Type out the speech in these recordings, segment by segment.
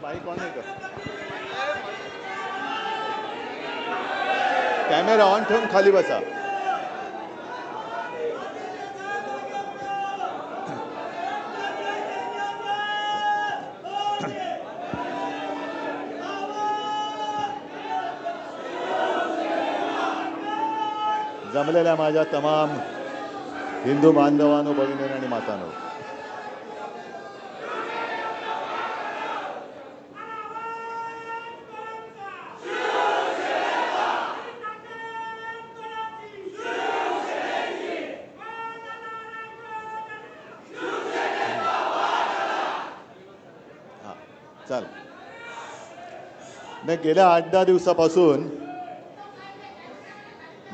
Mic on आहे का? Camera on ठेवून खाली बसा. जमलेल्या माझ्या तमाम हिंदू बांधवांनो, भगिनींनो आणि मातांनो, चल, मी गेल्या 8-10 दिवसापासून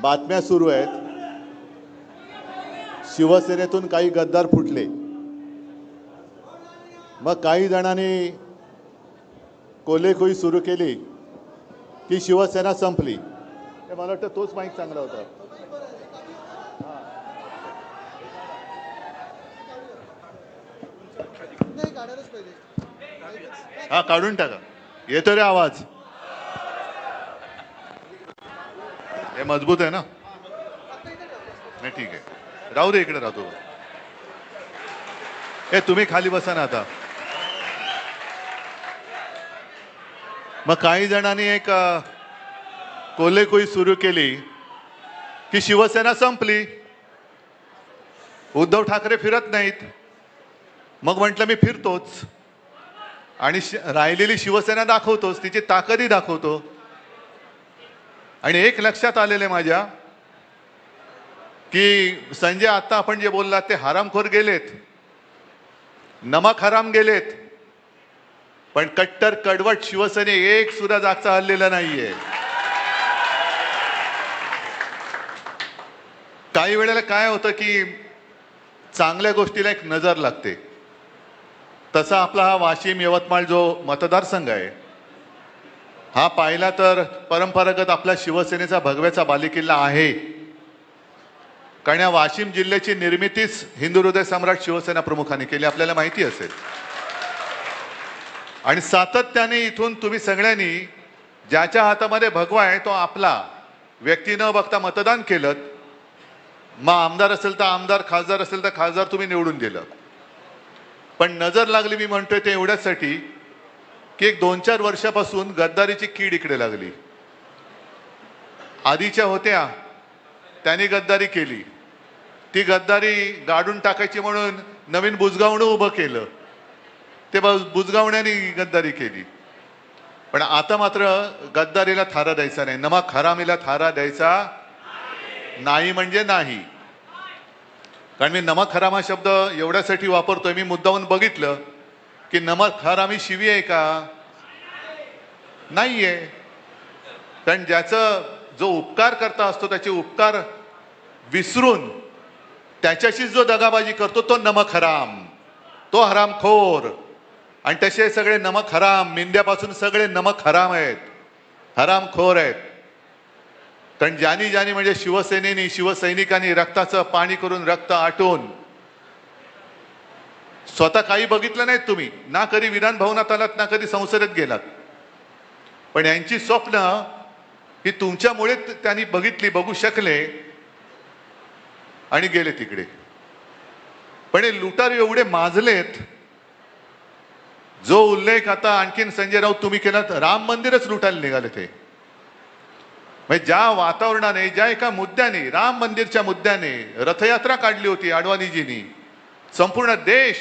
बातम्या सुरू आहेत. शिवसेनेतून काही गद्दार फुटले. मग काही जणांनी कोलेखोई सुरू केली की शिवसेना संपली. हे मला वाटतं तोच माईक चांगला होता. हा, काढून टाका. येतो रे आवाज? हे मजबूत आहे ना? नाही, ठीक आहे, राहू दे, इकडे राहतो. हे तुम्ही खाली बसा ना आता. मग काही जणांनी एक कोलेखोई सुरू केली की शिवसेना संपली, उद्धव ठाकरे फिरत नाहीत. मग म्हटलं मी फिरतोच आणि राहिलेली शिवसेना दाखवतोच, तिची ताकदही दाखवतो. आणि एक लक्षात आलेले माझ्या की संजय, आता आपण जे बोललात ते हरामखोर गेलेत, नमक हराम गेलेत, पण कट्टर कडवट शिवसेने एक सुद्धा जागचा हल्लेला नाहीये. काही वेळेला काय होतं की चांगल्या गोष्टीला एक नजर लागते. तसा आपला हा वाशिम यवतमाळ जो मतदारसंघ आहे, हा पाहिला तर परंपरागत आपला शिवसेनेचा भगव्याचा बालेकिल्ला आहे. कारण या वाशिम जिल्ह्याची निर्मितीच हिंदू हृदय सम्राट शिवसेना प्रमुखांनी केली, आपल्याला माहिती असेल. आणि सातत्याने इथून तुम्ही सगळ्यांनी ज्याच्या हातामध्ये भगवा आहे तो आपला व्यक्ती न बघता मतदान केलं. मग आमदार असेल तर आमदार, खासदार असेल तर खासदार तुम्ही निवडून दिलं. पण नजर लागली, मी म्हणतोय ते एवढ्यासाठी की एक 2-4 वर्षापासून गद्दारीची कीड इकडे लागली. आधीच्या होत्या त्यांनी गद्दारी केली, ती गद्दारी गाडून टाकायची म्हणून नवीन बुजगावणं उभं केलं, ते बुजगावण्याने गद्दारी केली. पण आता मात्र गद्दारीला थारा द्यायचा नाही, नमक हरामीला थारा द्यायचा नाही म्हणजे नाही. कारण मी नमक हराम हा शब्द एवढ्यासाठी वापरतोय, मी मुद्दाहून बघितलं की नमक हरामी शिवी आहे का? नाहीये. कारण ज्याचं जो उपकार करता असतो त्याचे उपकार विसरून त्याच्याशी जो दगाबाजी करतो तो नमक हराम, तो हरामखोर. आणि तसे सगळे नमक हराम, मिंद्यापासून सगळे नमक हराम आहेत, हरामखोर आहेत. कारण ज्यानी ज्यानी म्हणजे शिवसेनेनी, शिवसैनिकांनी रक्ताचं पाणी करून, रक्त आटून, स्वतः काही बघितलं नाहीत तुम्ही, ना कधी विधान भवनात आलात, ना कधी संसदेत गेलात. पण यांची स्वप्न ही तुमच्यामुळे त्यांनी बघितली, बघू शकले आणि गेले तिकडे. पण हे लुटार एवढे माजलेत. जो उल्लेख आता आणखीन संजय राऊत तुम्ही केला, राम मंदिरच लुटायला निघाले ते. म्हणजे ज्या वातावरणाने, ज्या एका मुद्द्याने, राम मंदिरच्या मुद्द्याने रथयात्रा काढली होती आडवाणीजींनी, संपूर्ण देश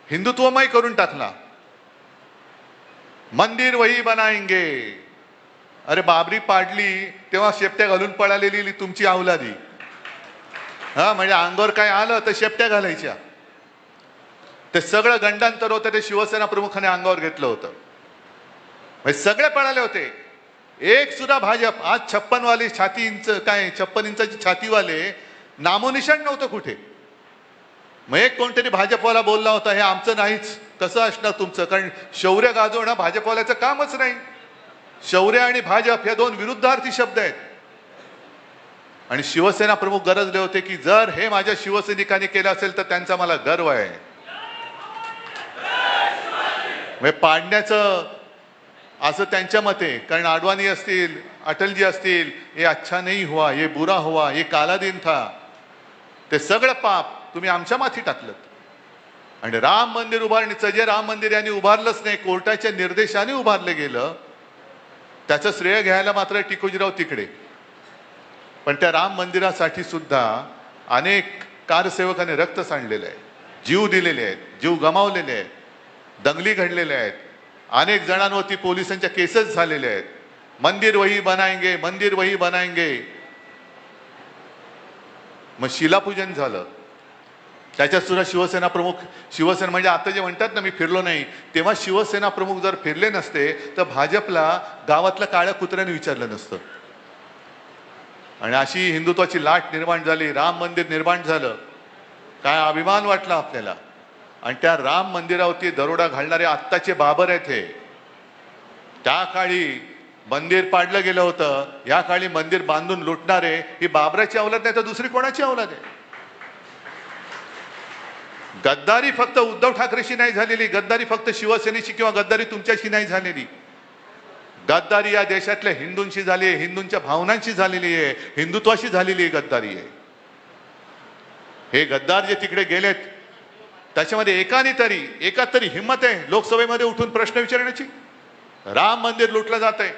हिंदुत्वमय करून टाकला. मंदिर वही बनाएंगे. अरे बाबरी पाडली तेव्हा शेपट्या घालून पळालेली तुमची अवलादी. हा, म्हणजे अंगावर काय आलं तर शेपट्या घालायच्या. ते सगळं गंडांतर होतं, ते शिवसेना प्रमुखाने अंगावर घेतलं होतं. म्हणजे सगळे पळाले होते, एक सुद्धा भाजप. आज 56 वाले छाती इंच, काय 56 इंचाची छातीवाले नामोनिशाण नव्हतं कुठे. मग एक कोणतरी भाजपवाला बोलला होता, हे आमचं नाहीच. कसं असणार तुमचं? कारण शौर्य गाजवणं भाजपवाल्याचं कामच नाही. शौर्य आणि भाजप हे दोन विरुद्धार्थी शब्द आहेत. आणि शिवसेना प्रमुख गरजले होते की जर हे माझ्या शिवसैनिकांनी केलं असेल तर त्यांचा मला गर्व आहे. म्हणजे पाडण्याचं असं त्यांच्या मते, कारण आडवाणी असतील, अटलजी असतील, ये अच्छा नहीं हुआ, ये बुरा हुआ, ये काला दिन था, ते सगळं पाप तुम्ही आमच्या माथी टाकलं. आणि राम मंदिर उभारणीचं जे राम मंदिर यांनी उभारलंच नाही, कोर्टाच्या निर्देशाने उभारलं गेलं, त्याचं श्रेय घ्यायला मात्र टिकोजीराव तिकडे. पण त्या राम मंदिरासाठी सुद्धा अनेक कारसेवकांनी रक्त सांडलेलं आहे, जीव दिलेले आहेत, जीव गमावलेले आहेत, दंगली घडलेल्या आहेत, अनेक जणांवरती पोलिसांच्या केसेस झालेल्या आहेत. मंदिर वही बनाएंगे, मंदिर वही बनाएंगे. मग शिलापूजन झालं, त्याच्यात सुद्धा शिवसेना प्रमुख, शिवसेना म्हणजे आता जे म्हणतात ना मी फिरलो नाही, तेव्हा शिवसेना प्रमुख जर फिरले नसते तर भाजपला गावातल्या काळ्या कुत्र्याने विचारलं नसतं. आणि अशी हिंदुत्वाची लाट निर्माण झाली, राम मंदिर निर्माण झालं. काय अभिमान वाटला आपल्याला. आणि त्या राम मंदिरावरती दरोडा घालणारे आत्ताचे बाबर आहेत हे. त्या काळी मंदिर पाडलं गेलं होतं, या काळी मंदिर बांधून लुटणारे ही बाबराची अवलाद नाही तर दुसरी कोणाची अवलाद आहे. गद्दारी फक्त उद्धव ठाकरेशी नाही झालेली, गद्दारी फक्त शिवसेनेशी किंवा गद्दारी तुमच्याशी नाही झालेली. गद्दारी या देशातल्या हिंदूंशी झाली आहे, हिंदूंच्या भावनांशी झालेली आहे, हिंदुत्वाशी झालेली गद्दारी आहे. हे गद्दार जे तिकडे गेलेत त्याच्यामध्ये एका तरी हिंमत आहे लोकसभेमध्ये उठून प्रश्न विचारण्याची. राम मंदिर लुटलं जात आहे.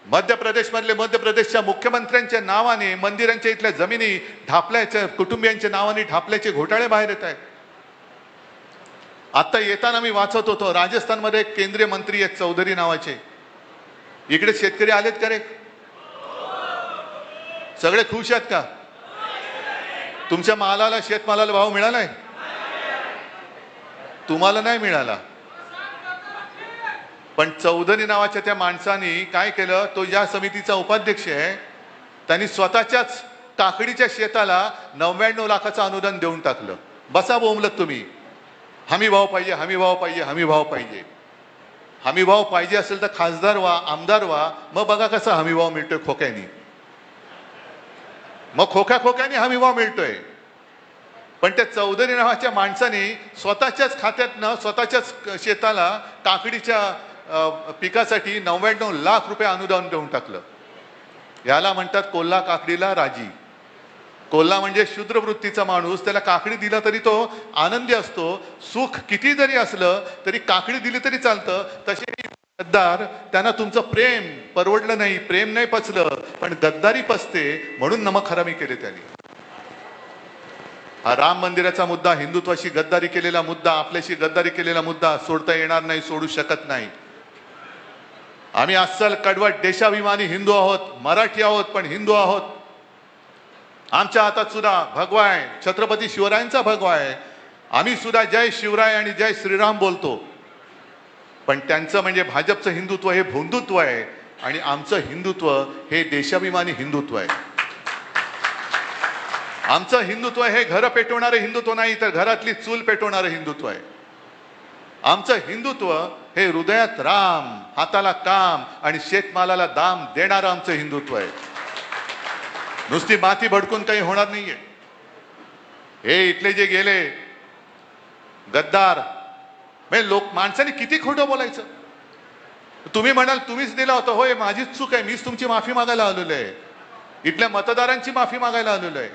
मध्य प्रदेशच्या मुख्यमंत्र्यांच्या नावाने मंदिरांच्या इथल्या जमिनी ढापल्याच्या, कुटुंबियांच्या नावाने ढापल्याचे घोटाळे बाहेर येत आहेत. आता येताना मी वाचत होतो, राजस्थानमध्ये एक केंद्रीय मंत्री आहेत चौधरी नावाचे. इकडे शेतकरी आलेत का रे? सगळे खुश आहेत का? तुमच्या मालाला, शेतमालाला भाव मिळालाय? तुम्हाला नाही मिळाला. पण चौधरी नावाच्या त्या माणसाने काय केलं, तो या समितीचा उपाध्यक्ष आहे, त्यांनी स्वतःच्याच काकडीच्या शेताला 99 लाखाचं अनुदान देऊन टाकलं. बसा बोंबलत तुम्ही, हमी भाव पाहिजे, हमी भाव पाहिजे, हमी भाव पाहिजे. हमी भाव पाहिजे असेल तर खासदार व्हा, आमदार व्हा, मग बघा कसा हमी भाव मिळतोय खोक्यानी. मग खोक्याने हमी भाव मिळतोय. पण त्या चौधरी नावाच्या माणसाने स्वतःच्याच खात्यातनं स्वतःच्याच शेताला काकडीच्या पिकासाठी 99 लाख रुपये अनुदान देऊन टाकलं. याला म्हणतात कोल्हा काकडीला राजी. कोल्हा म्हणजे शूद्र वृत्तीचा माणूस, त्याला काकडी दिला तरी तो आनंदी असतो. सुख किती जरी असलं तरी काकडी दिली तरी चालतं. तसे गद्दार, त्यांना तुमचं प्रेम परवडलं नाही, प्रेम नाही पचलं, पण गद्दारी पचते म्हणून नमक हरामी केले त्यांनी. हा राम मंदिराचा मुद्दा, हिंदुत्वाशी गद्दारी केलेला मुद्दा, आपल्याशी गद्दारी केलेला मुद्दा सोडता येणार नाही, सोडू शकत नाही. आम्ही अस्सल कडवट देशाभिमानी हिंदू आहोत, मराठी आहोत, पण हिंदू आहोत. आमच्या हातात सुद्धा भगवा आहे, छत्रपती शिवरायांचा भगवा आहे. आम्ही सुद्धा जय शिवराय आणि जय श्रीराम बोलतो. पण त्यांचं म्हणजे भाजपचं हिंदुत्व हे भोंदुत्व आहे आणि आमचं हिंदुत्व हे देशाभिमानी हिंदुत्व आहे. आमचं हिंदुत्व हे घर पेटवणारं हिंदुत्व नाही, तर घरातली चूल पेटवणारं हिंदुत्व आहे. आमचं हिंदुत्व हे हृदयात राम, हाताला काम आणि शेतमालाला दाम देणारं आमचं हिंदुत्व आहे. नुसती माती भडकून काही होणार नाहीये. हे इथले जे गेले गद्दार, म्हणजे लोक, माणसाने किती खोटं बोलायचं. तुम्ही म्हणाल तुम्हीच दिला होता, होय माझीच चूक आहे, मीच तुमची माफी मागायला आलेलो आहे, इथल्या मतदारांची माफी मागायला आलेलो आहे.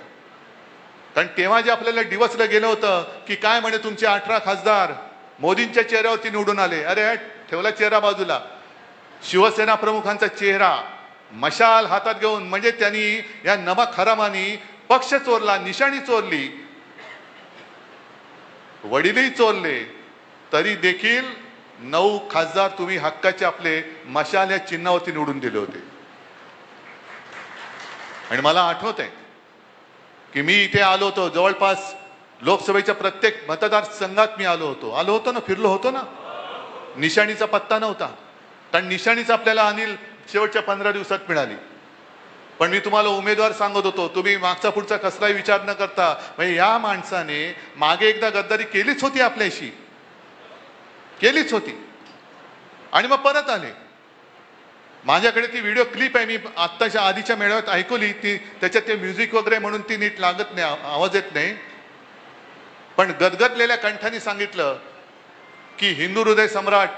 कारण तेव्हा जे आपल्याला डिवचलं गेलं होतं की काय म्हणे तुमचे 18 खासदार मोदींच्या चेहऱ्यावरती निवडून आले. अरे ठेवला चेहरा बाजूला, शिवसेना प्रमुखांचा चेहरा मशाल हातात घेऊन, म्हणजे त्यांनी या नमक हरामानी पक्ष चोरला, निशाणी चोरली, वडीलही चोरले, तरी देखील 9 खासदार तुम्ही हक्काचे आपले मशाल या चिन्हावरती निवडून दिले होते. आणि मला आठवत आहे की मी इथे आलो होतो, जवळपास लोकसभेच्या प्रत्येक मतदारसंघात मी आलो होतो ना, फिरलो होतो ना. निशाणीचा पत्ता नव्हता, कारण निशाणीच आपल्याला अनिल शेवटच्या 15 दिवसात मिळाली. पण मी तुम्हाला उमेदवार सांगत होतो, तुम्ही मागचा पुढचा कसलाही विचार न करता, म्हणजे या माणसाने मागे एकदा गद्दारी केलीच होती, आपल्याशी केलीच होती, आणि मग परत आले. माझ्याकडे ती व्हिडिओ क्लिप आहे, मी आत्ताच्या आधीच्या मेळाव्यात ऐकवली ती. त्याच्यात ते म्युझिक वगैरे म्हणून ती नीट लागत नाही, आवाज येत नाही, पण गदगदलेल्या कंठाने सांगितलं की हिंदू हृदय सम्राट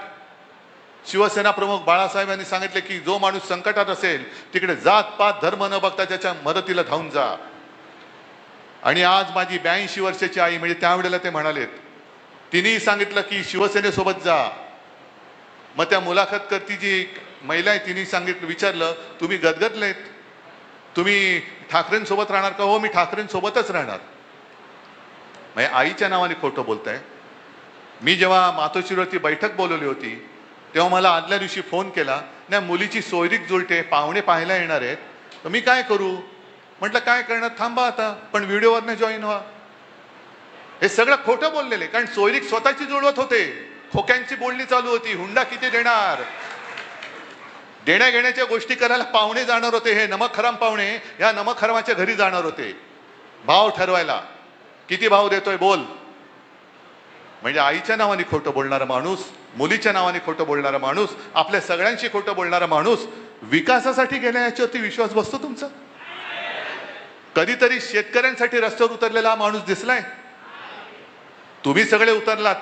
शिवसेना प्रमुख बाळासाहेब यांनी सांगितले की जो माणूस संकटात असेल तिकडे जात पात धर्म न बघता त्याच्या मदतीला धावून जा. आणि आज माझी 82 वर्षाची आई म्हणजे त्यावेळेला ते म्हणालेत, तिनेही सांगितलं की शिवसेनेसोबत जा. मग त्या मुलाखतकर्ती जी महिला आहे तिने सांगितलं, विचारलं तुम्ही गदगदलेत, तुम्ही ठाकरेंसोबत राहणार का? हो, मी ठाकरेंसोबतच राहणार. म्हणजे आईच्या नावाने खोटं बोलताय. मी जेव्हा मातोश्रीवरती बैठक बोलवली होती तेव्हा मला आदल्या दिवशी फोन केला, नाही मुलीची सोयरीक जुळते, पाहुणे पाहायला येणार आहेत, तर मी काय करू? म्हटलं काय करणार, थांबा आता, पण व्हिडिओवरनं जॉईन व्हा. हे सगळं खोटं बोललेले, कारण सोयरीक स्वतःची जुळवत होते. खोक्यांची बोलणी चालू होती, हुंडा किती देणार, देण्या घेण्याच्या गोष्टी करायला पाहुणे जाणार होते. हे नमक हराम पाहुणे या नमक हरामाच्या घरी जाणार होते भाव ठरवायला, किती भाव देतोय बोल. म्हणजे आईच्या नावाने खोटं बोलणारा माणूस, मुलीच्या नावाने खोटं बोलणारा माणूस, आपल्या सगळ्यांशी खोटं बोलणारा माणूस विकासासाठी गेल्या याच्यावरती विश्वास बसतो तुमचा? कधीतरी शेतकऱ्यांसाठी रस्त्यावर उतरलेला हा माणूस दिसलाय? तुम्ही सगळे उतरलात.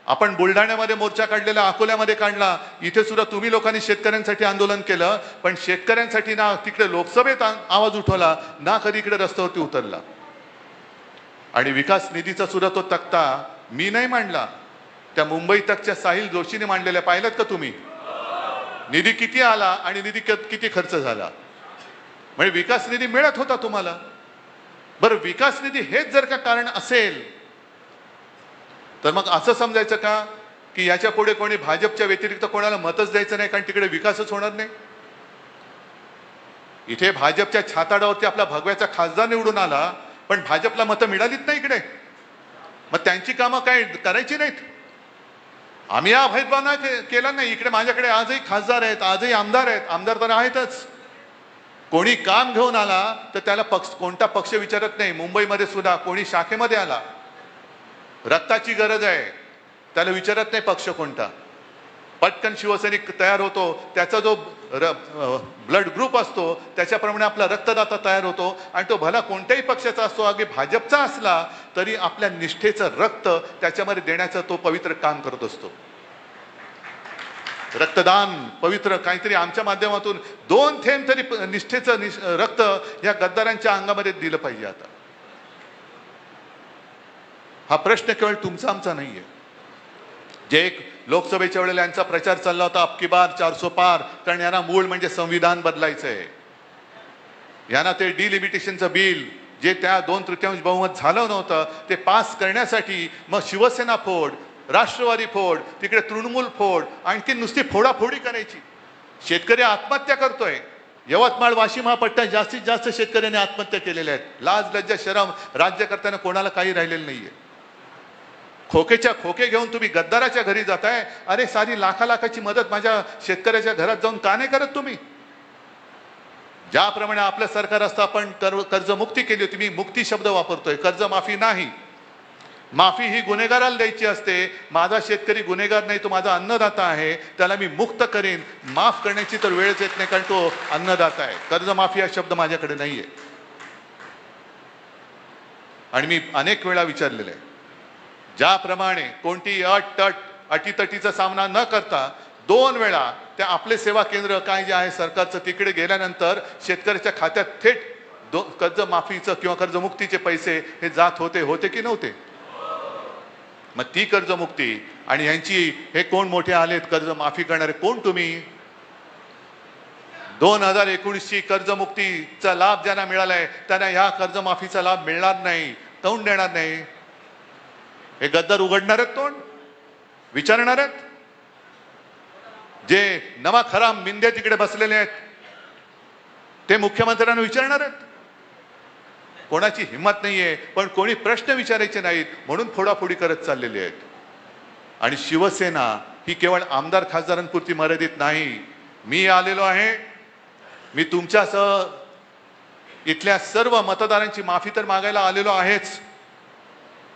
आपण बुलढाण्यामध्ये मोर्चा काढलेला, अकोल्यामध्ये काढला, इथे सुद्धा तुम्ही लोकांनी शेतकऱ्यांसाठी आंदोलन केलं, पण शेतकऱ्यांसाठी ना तिकडे लोकसभेत आवाज उठवला ना कधी इकडे रस्त्यावरती उतरला. आणि विकास निधीचा सुद्धा तो तक्ता मी नाही मांडला, त्या मुंबई तकच्या साहिल जोशीने मांडलेल्या, पाहिलात का तुम्ही? निधी किती आला आणि निधी किती खर्च झाला. म्हणजे विकास निधी मिळत होता तुम्हाला. बरं, विकास निधी हेच जर का कारण असेल तर मग असं समजायचं का की याच्या पुढे कोणी भाजपच्या व्यतिरिक्त कोणाला मतच द्यायचं नाही, कारण तिकडे विकासच होणार नाही? इथे भाजपच्या छाताडावरती आपला भगव्याचा खासदार निवडून आला, पण भाजपला मतं मिळालीच नाही इकडे. मग त्यांची कामं काय करायची नाहीत? आम्ही हा भेदभाव केला नाही. इकडे माझ्याकडे आजही खासदार आहेत, आजही आमदार आहेत, आमदार तर आहेतच. कोणी काम घेऊन आला तर त्याला कोणता पक्ष विचारत नाही. मुंबईमध्ये सुद्धा कोणी शाखेमध्ये आला, रक्ताची गरज आहे, त्याला विचारत नाही पक्ष कोणता. पटकन शिवसैनिक तयार होतो, त्याचा जो ब्लड ग्रुप असतो त्याच्याप्रमाणे आपला रक्तदाता तयार होतो, आणि तो भला कोणत्याही पक्षाचा असतो, अगदी भाजपचा असला तरी आपल्या निष्ठेचं रक्त त्याच्यामध्ये देण्याचं तो पवित्र काम करत असतो. रक्तदान पवित्र काहीतरी आमच्या माध्यमातून 2 थेंब तरी निष्ठेचं रक्त या गद्दारांच्या अंगामध्ये दिलं पाहिजे. आता हा प्रश्न केवळ तुमचा आमचा नाहीये. जे एक लोकसभेच्या वेळेला यांचा प्रचार चालला होता, अबकी बार 400 पार, कारण यांना मूळ म्हणजे संविधान बदलायचंय. यांना ते डिलिमिटेशनचं बिल जे त्या 2/3 बहुमत झालं नव्हतं ते पास करण्यासाठी मग शिवसेना फोड, राष्ट्रवादी फोड, तिकडे तृणमूल फोड, आणखी नुसती फोडाफोडी करायची. शेतकरी आत्महत्या करतोय. यवतमाळ वाशिम हा पट्टा जास्तीत जास्त शेतकऱ्यांनी आत्महत्या केलेल्या आहेत. लाज लज्जा शरम राज्यकर्त्यांना कोणाला काही राहिलेलं नाहीये. खोकेच्या खोके घेऊन तुम्ही गद्दाराच्या घरी जाताय. अरे सारी लाखाची मदत माझ्या शेतकऱ्याच्या घरात जाऊन का नाही करत तुम्ही? ज्याप्रमाणे आपलं सरकार असतं आपण कर्जमुक्ती केली होती. मी मुक्ती शब्द वापरतोय, कर्जमाफी नाही. माफी ही गुन्हेगाराला द्यायची असते. माझा शेतकरी गुन्हेगार नाही, तो माझा अन्नदाता आहे, त्याला मी मुक्त करेन. माफ करण्याची तर वेळच येत नाही, कारण तो अन्नदाता आहे. कर्जमाफी हा शब्द माझ्याकडे नाहीये. आणि मी अनेक वेळा विचारलेलं आहे, ज्याप्रमाणे कोणती अटीतटीचा सामना न करता 2 वेळा त्या आपले सेवा केंद्र काय जे आहे सरकारचं तिकडे गेल्यानंतर शेतकऱ्याच्या खात्यात थेट कर्जमाफीचं किंवा कर्जमुक्तीचे पैसे हे जात होते की नव्हते? मग ती कर्जमुक्ती आणि यांची हे कोण मोठे आलेत कर्जमाफी करणारे, कोण तुम्ही? 2019ची कर्जमुक्तीचा लाभ ज्यांना मिळालाय त्यांना ह्या कर्जमाफीचा लाभ मिळणार नाही. काऊन देणार नाही? हे गद्दार उघडणार आहेत तोंड, विचारणार आहेत. जे नमक हराम मिंदे तिकडे बसलेले आहेत ते मुख्यमंत्र्यांना विचारणार आहेत. कोणाची हिंमत नाहीये, पण कोणी प्रश्न विचारायचे नाहीत म्हणून फोडाफोडी करत चाललेले आहेत. आणि शिवसेना ही केवळ आमदार खासदारांपुरती मर्यादित नाही. मी आलेलो आहे, मी तुमच्यासह इथल्या सर्व मतदारांची माफी तर मागायला आलेलो आहेच,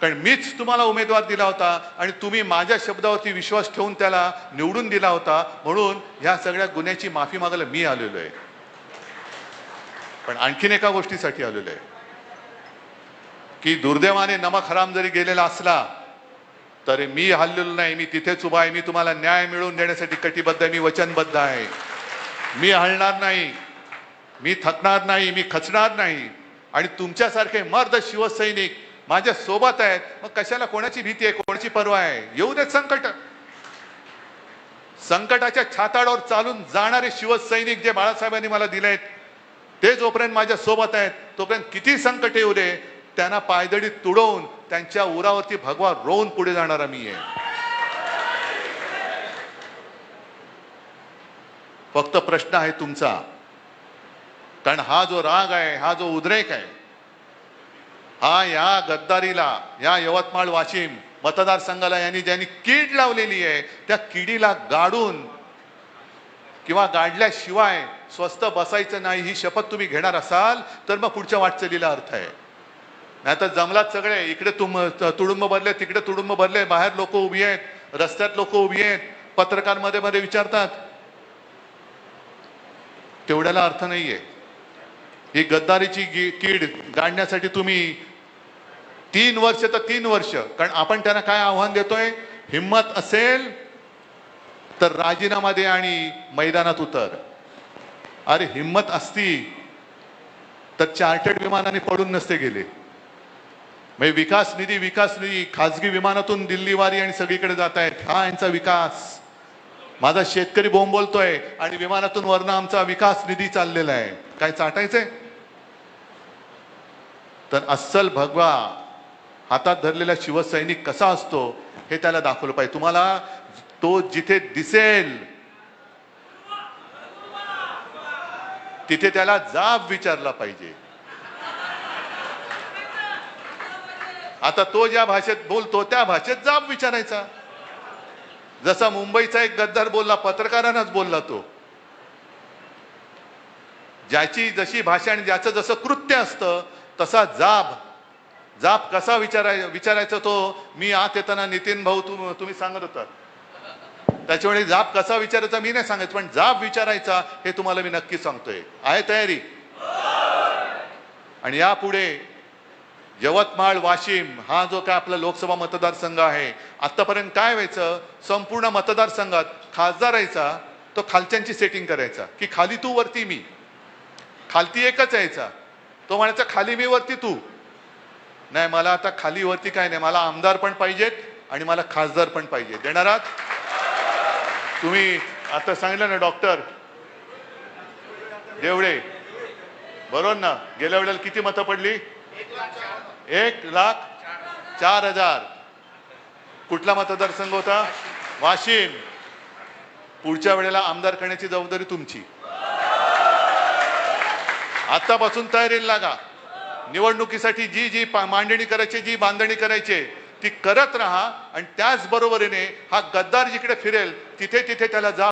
कारण मीच तुम्हाला उमेदवार दिला होता आणि तुम्ही माझ्या शब्दावरती विश्वास ठेवून त्याला निवडून दिला होता, म्हणून ह्या सगळ्या गुन्ह्याची माफी मागायला मी आलेलो आहे. पण आणखीन एका गोष्टीसाठी आलेलो आहे की दुर्दैवाने नमक हराम जरी गेलेला असला तर मी हललेलो नाही, मी तिथेच उभा आहे. मी तुम्हाला न्याय मिळवून देण्यासाठी कटिबद्ध आहे, मी वचनबद्ध आहे. मी हलणार नाही, मी थकणार नाही, मी खचणार नाही. आणि तुमच्यासारखे मर्द शिवसैनिक माझ्या सोबत आहेत. मग कशाला कोणाची भीती आहे, कोणाची पर्वा आहे? येऊ देत संकट. संकटाच्या छाताडावर चालून जाणारे शिवसैनिक जे बाळासाहेबांनी मला दिलेत, ते जोपर्यंत माझ्या सोबत आहेत तोपर्यंत किती संकट येऊ दे, त्यांना पायदळी तुडवून त्यांच्या उरावरती भगवा रोवून पुढे जाणारा मी आहे. फक्त प्रश्न आहे तुमचा. कारण हा जो राग आहे, हा जो उद्रेक आहे, हा या गद्दारीला, या यवतमाळ वाशिम मतदारसंघाला ज्यांनी कीड लावलेली आहे, त्या किडीला गाडून किंवा गाडल्याशिवाय स्वस्थ बसायचं नाही ही शपथ तुम्ही घेणार असाल तर मग पुढच्या वाटचालीला अर्थ आहे. नाही तर जमलात सगळे, इकडे तुडुंब भरले, तिकडे तुडुंब भरले, बाहेर लोक उभी आहेत, रस्त्यात लोक उभी आहेत, पत्रकार मध्ये मध्ये विचारतात. तेवढ्याला अर्थ नाहीये. ही गद्दारीची कीड गाडण्यासाठी तुम्ही 3 वर्ष तर 3 वर्ष, कारण आपण त्यांना काय आव्हान देतोय, हिम्मत असेल तर राजीनामा दे आणि मैदानात उतर. अरे हिम्मत असती तर चार्टर्ड विमानाने पडून नसते गेले. म्हणजे विकास निधी खासगी विमानातून दिल्लीवारी आणि सगळीकडे जात आहेत, हा यांचा विकास. माझा शेतकरी बोंबोलतोय आणि विमानातून वरनं आमचा विकास निधी चाललेला आहे. काय चाटायचंय? तर अस्सल भगवा हातात धरलेला शिवसैनिक कसा असतो हे त्याला दाखवलं पाहिजे. तुम्हाला तो जिथे दिसेल तिथे त्याला जाब विचारला पाहिजे. आता तो ज्या भाषेत बोलतो त्या भाषेत जाब विचारायचा. जसा मुंबईचा एक गद्दार बोलला, पत्रकारांनाच बोलला तो. ज्याची जशी भाषा आणि ज्याचं जसं कृत्य असतं तसा जाब कसा विचारायचा तो मी आत येताना नितीन भाऊ तुम्ही सांगत होता. त्याच्यामुळे जाब कसा विचारायचा मी नाही सांगायचं, पण जाब विचारायचा हे तुम्हाला मी नक्की सांगतोय. आहे तयारी? आणि यापुढे यवतमाळ वाशिम हा जो काय आपला लोकसभा मतदारसंघ आहे, आतापर्यंत काय व्हायचं, संपूर्ण मतदारसंघात खासदार यायचा तो खालच्यांची सेटिंग करायचा की खाली तू वरती मी, खालती एकच यायचा तो म्हणायचा खाली मी वरती तू. नाही, मला आता खाली वरती काय नाही, मला आमदार पण पाहिजेत आणि मला खासदार पण पाहिजे. देणार आहात तुम्ही? आता सांगितलं ना डॉक्टर देवळे, बरोबर ना? गेल्या वेळेला किती मतं पडली? 1,04,000. कुठला मतदारसंघ होता? वाशिम. पुढच्या वेळेला आमदार करण्याची जबाबदारी तुमची. आतापासून तयारीला लागा. निवडणुकीसाठी जी मांडणी करायची, जी बांधणी करायची ती करत राहा. आणि त्याच बरोबरीने हा गद्दार जिकडे फिरेल तिथे त्याला जा.